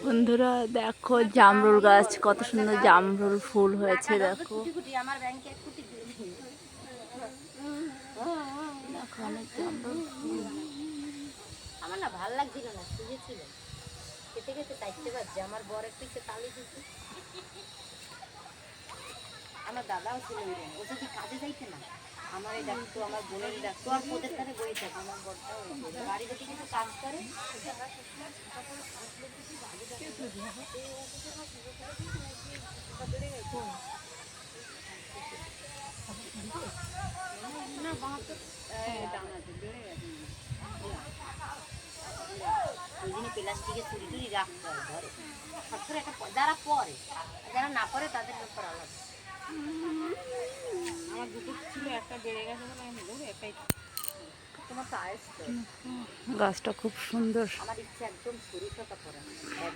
বন্ধুরা দেখো জামরুল গাছ, কত সুন্দর জামরুল ফুল হয়েছে। দেখো অনেক জামরুল ফুল। আমার না ভাল লাগছিল না, শুয়েছিল খেতে খেতে চাইতে পারছে। আমার বর একটু তালি দিচ্ছে। আমার দাদাও ছিল ও যদি কাজে যাইতে না, আমারই ডাকতো, আমার বোনের ডাকতো, আর ওদের ধারে বই থাকে। আমার বরটাও বাড়ি যদি কিছু কাজ করে ওই জন্য প্লাস্টিকের চুরি টুরি রাখতে হয় ঘরে। সবসময় একটা যারা পরে, যারা না পরে তাদের ব্যাপার আলাদা। আমার দুটো ছিল, একটা বেড়ে গেছে বলে আমি ধরে একটাই। তোমার তো আয়েস তো গাছটা খুব সুন্দর। আমার ইচ্ছে একদম সরিষাটা পড়া।